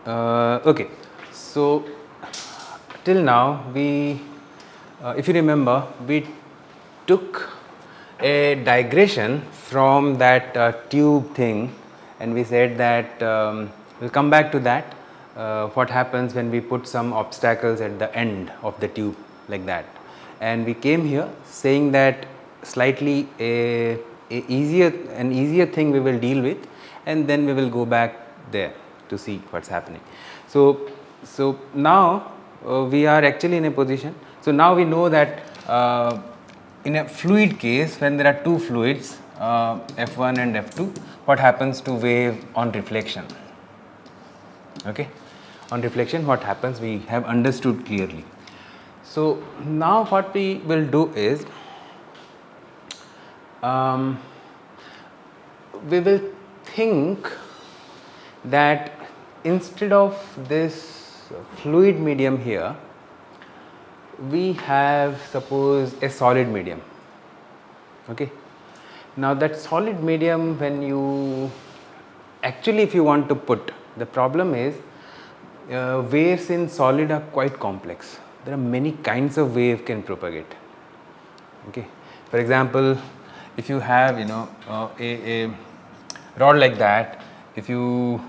Okay, so till now we, if you remember, we took a digression from that tube thing, and we said that we'll come back to that. What happens when we put some obstacles at the end of the tube like that, and we came here saying that slightly an easier thing we will deal with, and then we will go back there to see what's happening. So now we are actually in a position. So now we know that in a fluid case, when there are two fluids, F1 and F2, what happens to wave on reflection? Okay, on reflection, what happens? We have understood clearly. So now what we will do is we will think that instead of this fluid medium here, we have, suppose, a solid medium. Okay. Now that solid medium, when you actually, if you want to put, the problem is waves in solid are quite complex. There are many kinds of wave can propagate. Okay. For example, if you have a rod like that, if you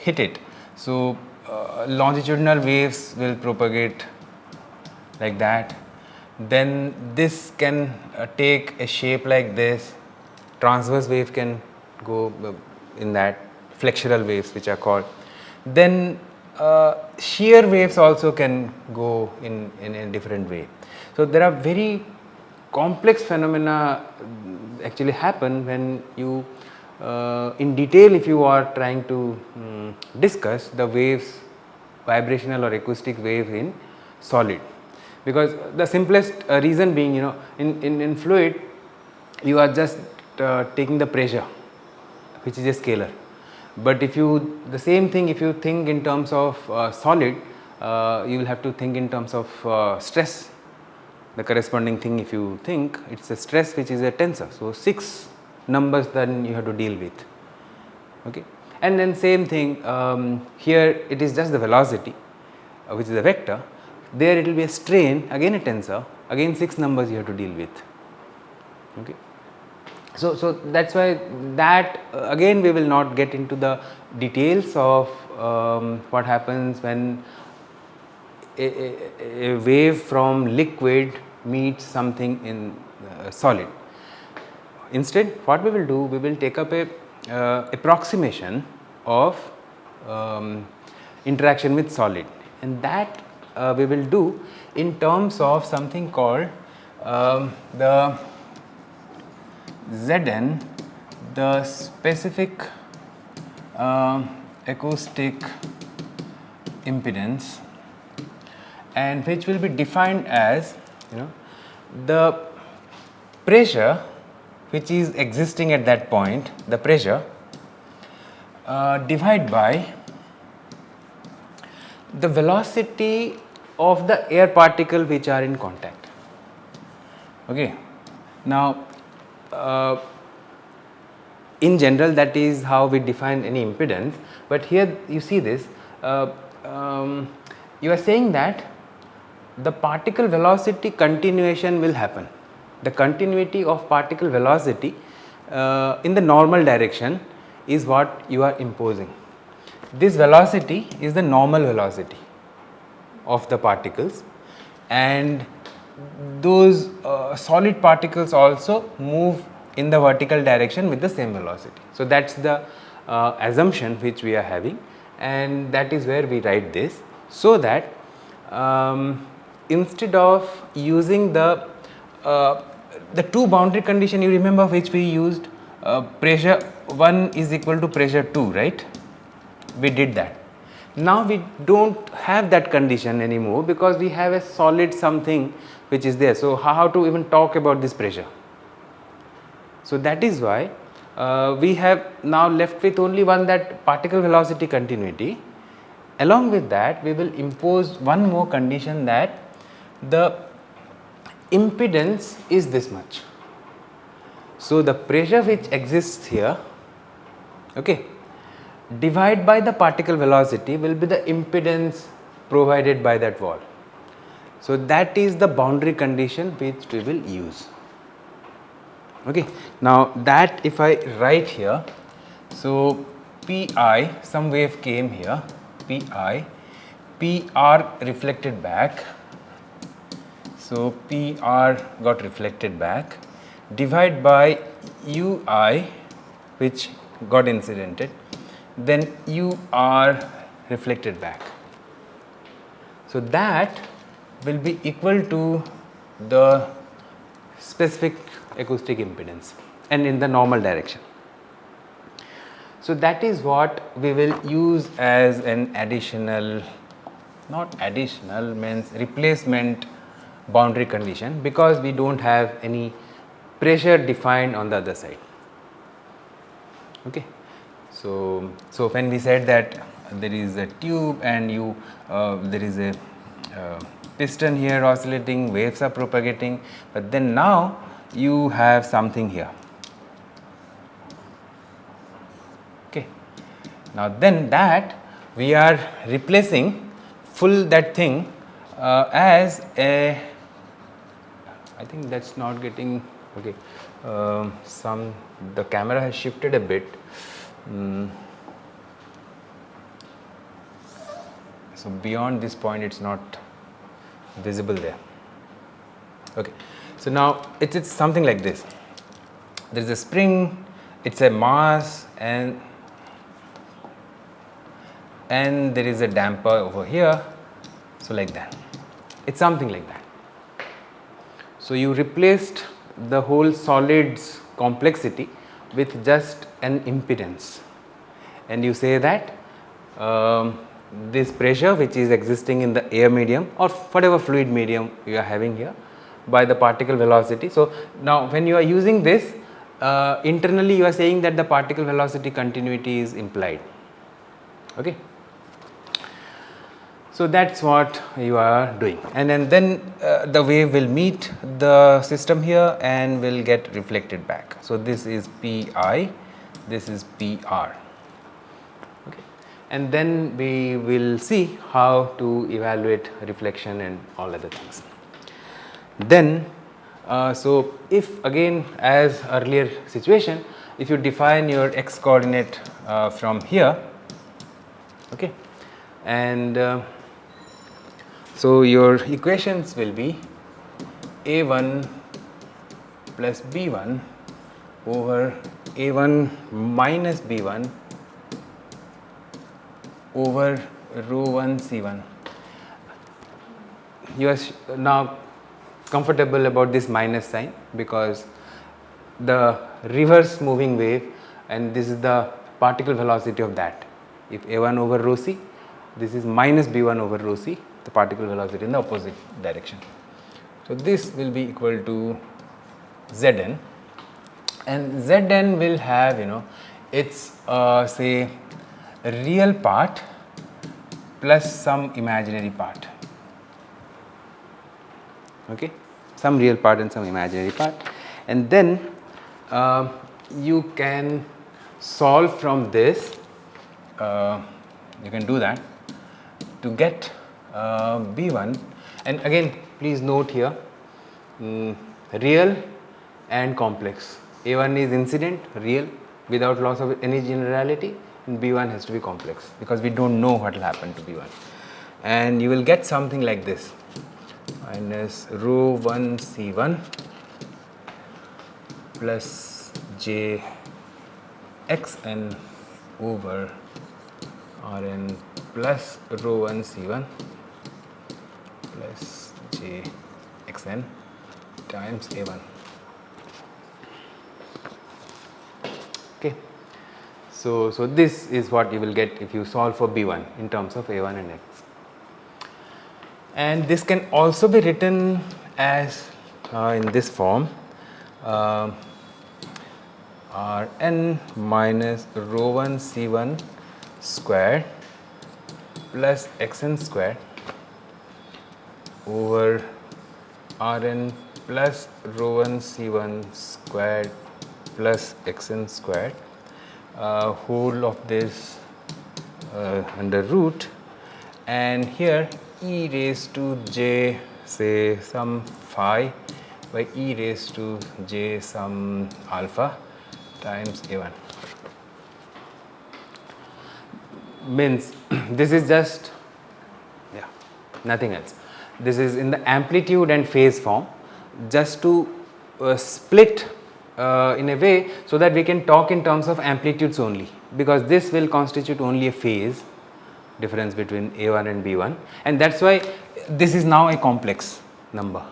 hit it, so longitudinal waves will propagate like that. Then this can take a shape like this. Transverse wave can go in that, flexural waves which are called. Then shear waves also can go in a different way. So there are very complex phenomena actually happen when you in detail, if you are trying to discuss the waves, vibrational or acoustic wave in solid. Because the simplest reason being, in fluid you are just taking the pressure, which is a scalar. But if you, the same thing, if you think in terms of solid, you will have to think in terms of stress. The corresponding thing, if you think, it's a stress which is a tensor. So 6 numbers then you have to deal with. Okay. And then same thing here, it is just the velocity, which is a vector. There it will be a strain, again a tensor, again 6 numbers you have to deal with. Okay. So that's why that again we will not get into the details of what happens when a wave from liquid meets something in solid. Instead, what we will do, we will take up a approximation of interaction with solid, and that we will do in terms of something called the Zn, the specific acoustic impedance, and which will be defined as the pressure which is existing at that point, the pressure divided by the velocity of the air particle which are in contact. Okay. Now in general, that is how we define any impedance, but here you see this, you are saying that the particle velocity continuation will happen. The continuity of particle velocity in the normal direction is what you are imposing. This velocity is the normal velocity of the particles, and those solid particles also move in the vertical direction with the same velocity. So that's the assumption which we are having, and that is where we write this, so that instead of using the two boundary condition, you remember, which we used, pressure 1 is equal to pressure 2, right? We did that. Now we don't have that condition anymore because we have a solid something which is there. So how to even talk about this pressure? So that is why we have now left with only one, that particle velocity continuity. Along with that, we will impose one more condition, that the impedance is this much. So the pressure which exists here, okay, divide by the particle velocity will be the impedance provided by that wall. So that is the boundary condition which we will use. Okay. Now that if I write here, so Pi, some wave came here, Pi, PR reflected back, so PR got reflected back, divide by Ui which got incidented, then UR reflected back. So that will be equal to the specific acoustic impedance and in the normal direction. So that is what we will use as an additional, not additional, means replacement boundary condition, because we do not have any pressure defined on the other side. Okay. So when we said that there is a tube and there is a piston here oscillating, waves are propagating, but then now you have something here. Okay. Now then that we are replacing full that thing as a, I think that's not getting okay. The camera has shifted a bit. So beyond this point it's not visible there. Okay. So now it's something like this. There is a spring, it's a mass, and there is a damper over here. So like that. It's something like that. So you replaced the whole solid's complexity with just an impedance, and you say that this pressure which is existing in the air medium or whatever fluid medium you are having here by the particle velocity. So now when you are using this, internally you are saying that the particle velocity continuity is implied. Okay. So that's what you are doing, and then the wave will meet the system here and will get reflected back. So this is Pi, this is PR. Okay. And then we will see how to evaluate reflection and all other things. Then so if again as earlier situation, if you define your x coordinate from here, okay, and so your equations will be A1 plus B1 over A1 minus B1 over rho 1 C1. You are now comfortable about this minus sign because the reverse moving wave, and this is the particle velocity of that. If A1 over rho C, this is minus B1 over rho C, the particle velocity in the opposite direction. So this will be equal to Zn, and Zn will have, you know, its say real part plus some imaginary part. Okay, some real part and some imaginary part, and then you can solve from this, you can do that to get B1, and again please note here real and complex. A1 is incident, real, without loss of any generality, and B1 has to be complex because we do not know what will happen to B1, and you will get something like this, minus rho 1 C1 plus j xn over Rn plus rho 1 C1 plus j xn times A1. Okay. So this is what you will get if you solve for B1 in terms of A1 and x. And this can also be written as in this form, Rn minus rho 1 C1 squared plus xn squared over Rn plus rho 1 C1 squared plus xn squared, whole of this under root, and here e raised to j, say some phi by e raised to j some alpha times a1. Means this is just, yeah, nothing else. This is in the amplitude and phase form, just to split in a way so that we can talk in terms of amplitudes only, because this will constitute only a phase difference between A1 and B1, and that's why this is now a complex number.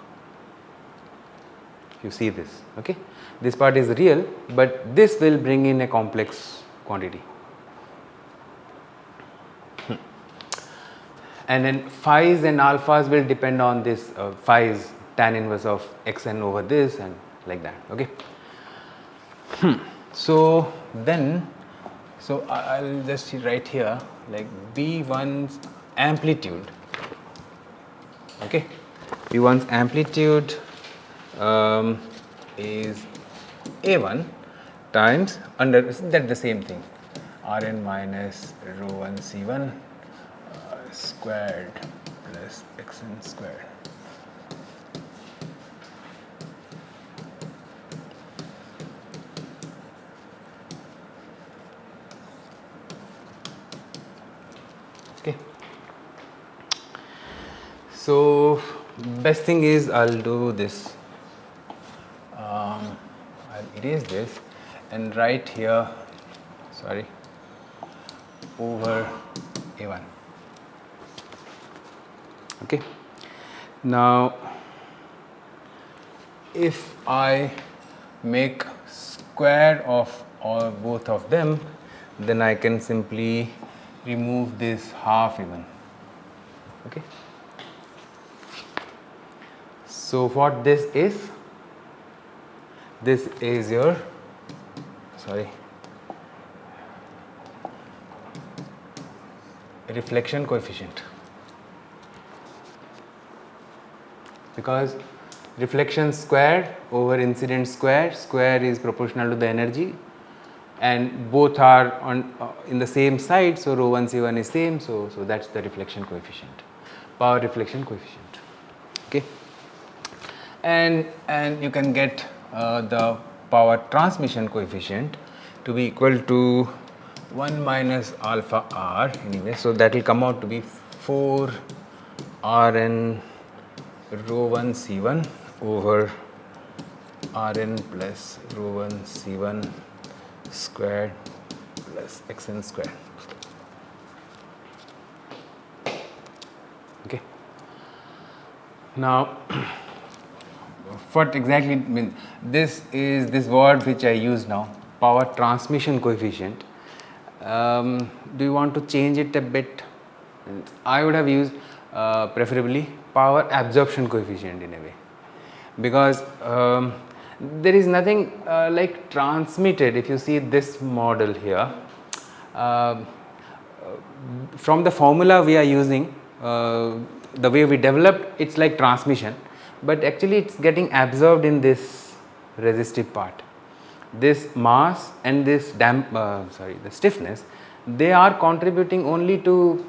You see this, okay? This part is real, but this will bring in a complex quantity. And then phi's and alphas will depend on this phi's tan inverse of xn over this and like that, okay? So then, so I'll just write here like B1's amplitude, okay? B1's amplitude is A1 times under, that's the same thing, Rn minus rho 1 C1 squared plus xn squared. Okay. So best thing is I'll do this. I'll erase this and write here, sorry, over A1. Okay. Now, if I make square of all both of them, then I can simply remove this half even. Okay. So what this is your, sorry, reflection coefficient, because reflection squared over incident square is proportional to the energy, and both are on in the same side, so rho 1 C1 is same, so that's the reflection coefficient, power reflection coefficient. Okay. And you can get the power transmission coefficient to be equal to 1 minus alpha r anyway, so that will come out to be 4 Rn rho 1 C1 over Rn plus rho 1 C1 squared plus xn squared. Okay. Now, what exactly means this is this word which I use now, power transmission coefficient. Do you want to change it a bit? I would have used preferably power absorption coefficient in a way, because there is nothing like transmitted. If you see this model here, from the formula we are using, the way we developed, it's like transmission, but actually it's getting absorbed in this resistive part. This mass and this the stiffness, they are contributing only to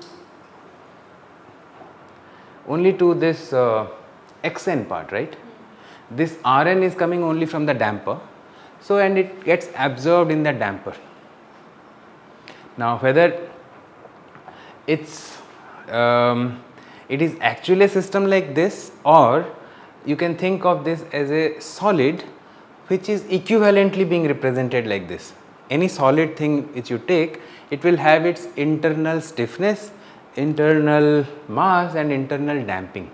this xn part, right? This Rn is coming only from the damper, so and it gets absorbed in the damper. Now whether it's it is actually a system like this, or you can think of this as a solid which is equivalently being represented like this. Any solid thing which you take, it will have its internal stiffness, internal mass and internal damping,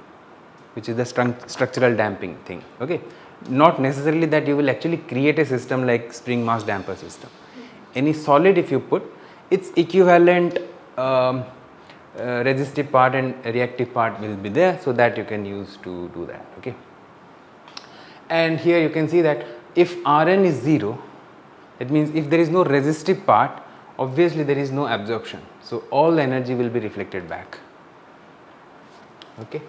which is the structural damping thing. Okay, not necessarily that you will actually create a system like spring mass damper system. Any solid, if you put, its equivalent resistive part and reactive part will be there, so that you can use to do that. Okay. And here you can see that if Rn is 0, it means if there is no resistive part, obviously there is no absorption, so all the energy will be reflected back. Okay.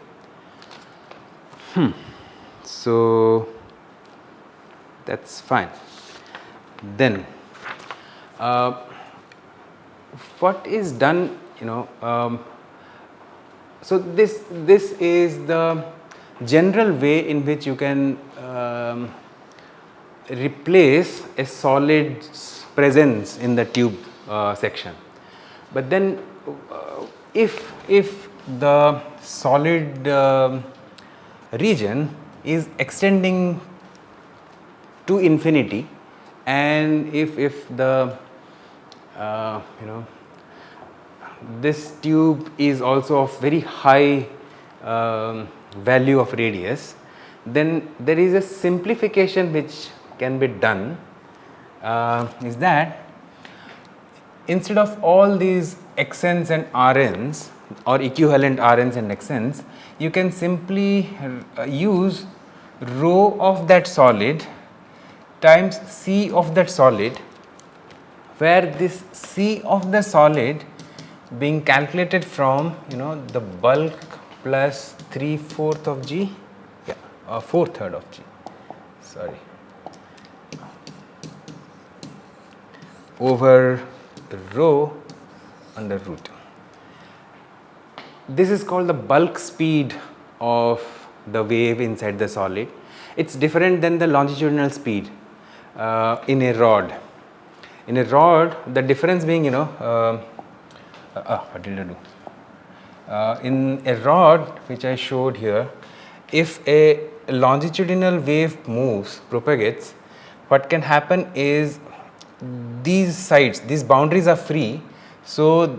So that's fine. Then what is done, so this is the general way in which you can replace a solid's presence in the tube section. But then if the solid region is extending to infinity, and if the this tube is also of very high value of radius, then there is a simplification which can be done, is that instead of all these xn's and rn's or equivalent rn's and xn's, you can simply use rho of that solid times C of that solid, where this C of the solid being calculated from the bulk plus 3/4 of g, 4/3 of g, sorry, over rho under root. This is called the bulk speed of the wave inside the solid. It's different than the longitudinal speed in a rod. In a rod, the difference being, what did I do? In a rod which I showed here, if a longitudinal wave moves, propagates, what can happen is these sides, these boundaries are free, so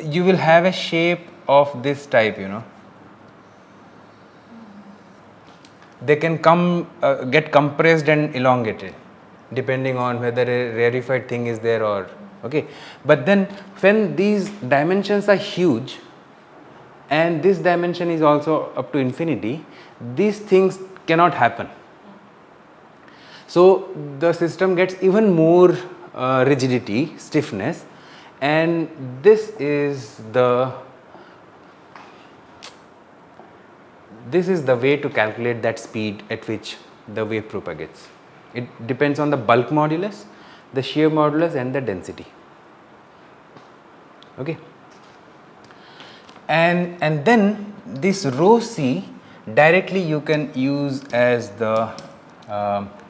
you will have a shape of this type, They can get compressed and elongated depending on whether a rarefied thing is there or okay. But then when these dimensions are huge and this dimension is also up to infinity, these things cannot happen. So the system gets even more rigidity, stiffness, and this is the way to calculate that speed at which the wave propagates. It depends on the bulk modulus, the shear modulus, and the density. Okay. And then this rho c directly you can use as the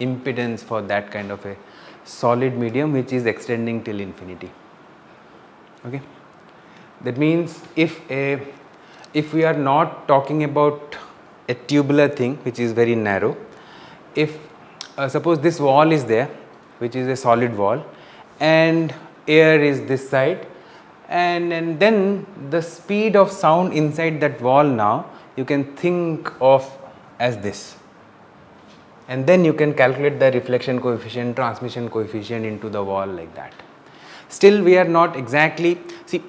impedance for that kind of a solid medium which is extending till infinity. Okay. That means if we are not talking about a tubular thing which is very narrow, if suppose this wall is there, which is a solid wall, and air is this side, and then the speed of sound inside that wall now you can think of as this, and then you can calculate the reflection coefficient, transmission coefficient into the wall like that. Still we are not exactly, see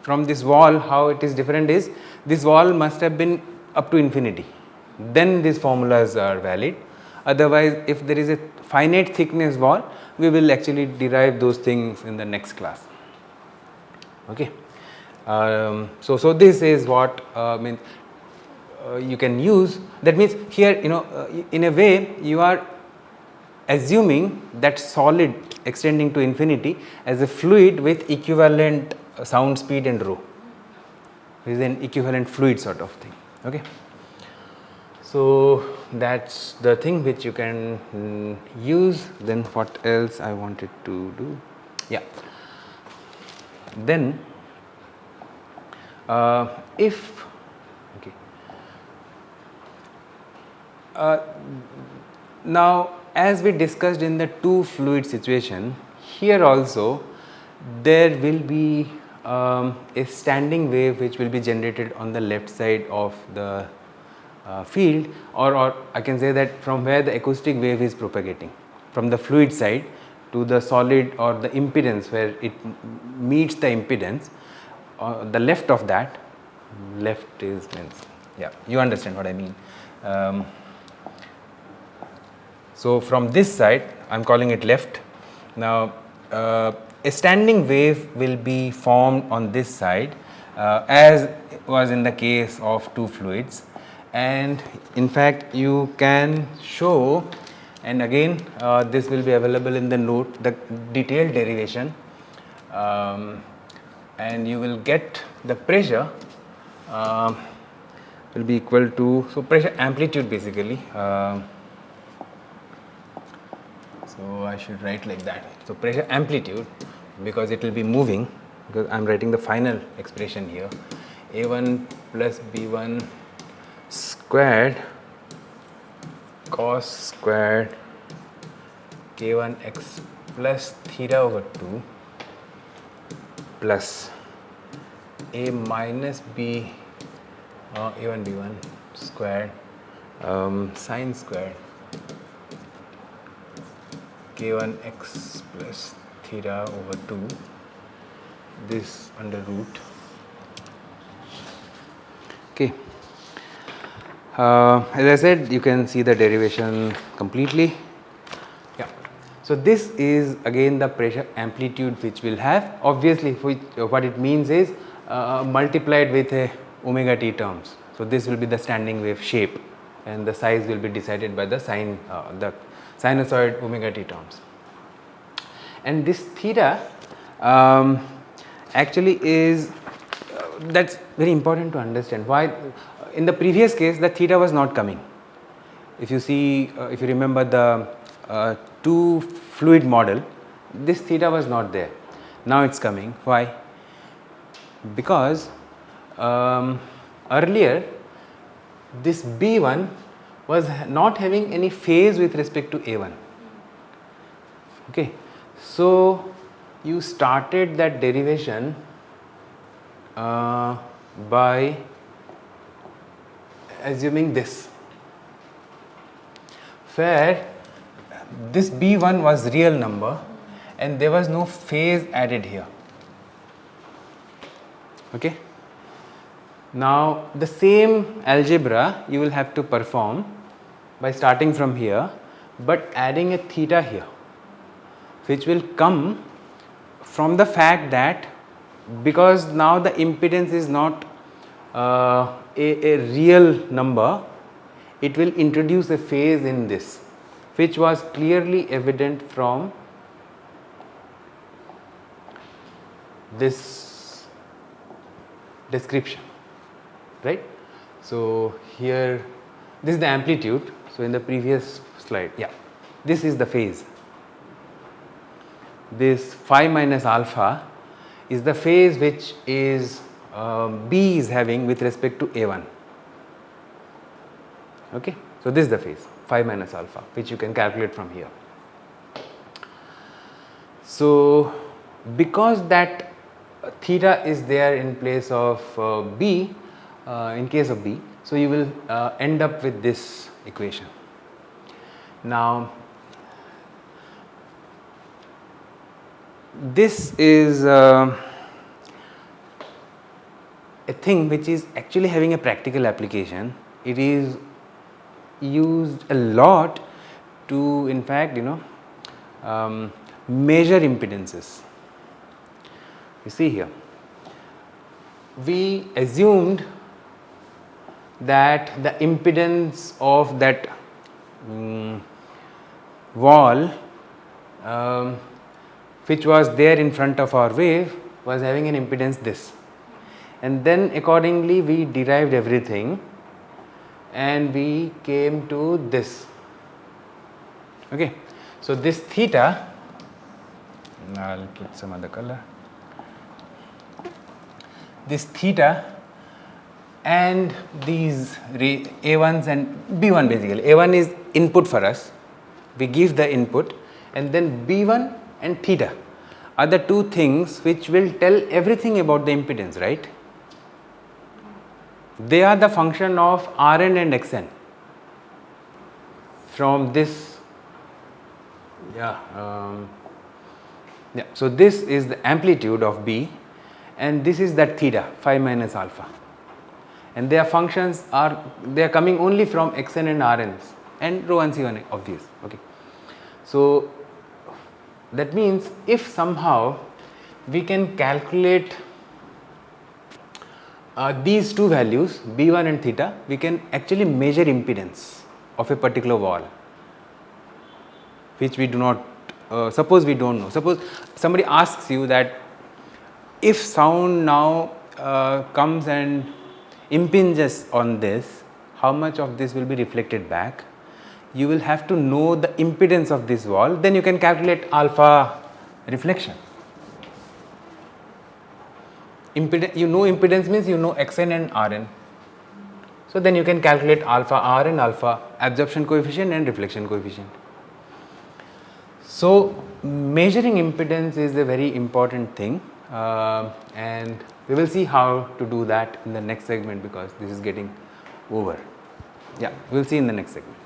from this wall how it is different is, this wall must have been up to infinity, then these formulas are valid. Otherwise, if there is a finite thickness wall, we will actually derive those things in the next class. Okay. So this is what you can use. That means here, in a way you are assuming that solid extending to infinity as a fluid with equivalent sound speed and rho, is an equivalent fluid sort of thing. Okay. So that's the thing which you can use. Then what else I wanted to do? Yeah. Then if okay. Now as we discussed in the two fluid situation, here also there will be a standing wave which will be generated on the left side of the field, or I can say that from where the acoustic wave is propagating, from the fluid side to the solid or the impedance where it meets the impedance, the left of that, left is means, yeah, you understand what I mean. So from this side I am calling it left. Now a standing wave will be formed on this side as was in the case of two fluids, and in fact you can show, and again this will be available in the note, the detailed derivation. and you will get the pressure will be equal to, so pressure amplitude basically. So I should write like that. So pressure amplitude, because it will be moving, because I am writing the final expression here, A1 plus B1 squared cos squared K1x plus theta over 2 plus A minus B A1 B1 squared sine squared K1x plus theta over 2, this under root. Okay. As I said, you can see the derivation completely. Yeah. So this is again the pressure amplitude which will have, obviously what it means is multiplied with a omega t terms. So this will be the standing wave shape, and the size will be decided by the the sinusoid omega t terms. And this theta actually is that's very important to understand. Why? In the previous case, the theta was not coming. If you see, if you remember the two fluid model, this theta was not there. Now it's coming. Why? Because earlier this B1 was not having any phase with respect to A1. Okay, so you started that derivation by assuming this, where this B1 was real number and there was no phase added here. Okay. Now the same algebra you will have to perform by starting from here, but adding a theta here, which will come from the fact that because now the impedance is not a real number, it will introduce a phase in this, which was clearly evident from this description, right? So here this is the amplitude. So in the previous slide, yeah, this is the phase. This phi minus alpha is the phase which is B is having with respect to A1. Okay, so this is the phase phi minus alpha, which you can calculate from here. So because that theta is there in place of B, in case of B, so you will end up with this equation. Now this is a thing which is actually having a practical application. It is used a lot to, in fact, measure impedances. You see here, we assumed that the impedance of that wall which was there in front of our wave was having an impedance this, and then accordingly we derived everything and we came to this. Okay, so this theta, I'll put some other color, this theta and these A1s and B1, basically A1 is input for us, we give the input, and then B1 and theta are the two things which will tell everything about the impedance, right? They are the function of Rn and Xn from this, so this is the amplitude of B, and this is that theta phi minus alpha, and their functions are, they are coming only from Xn and Rn's and rho and C1 obvious. Okay, so that means if somehow we can calculate these two values B1 and theta, we can actually measure impedance of a particular wall, which we do not, suppose we don't know. Suppose somebody asks you that if sound now comes and impinges on this, how much of this will be reflected back? You will have to know the impedance of this wall, then you can calculate alpha reflection. You know impedance means you know Xn and Rn. So then you can calculate alpha R and alpha absorption coefficient and reflection coefficient. So measuring impedance is a very important thing, and we will see how to do that in the next segment because this is getting over. Yeah, we will see in the next segment.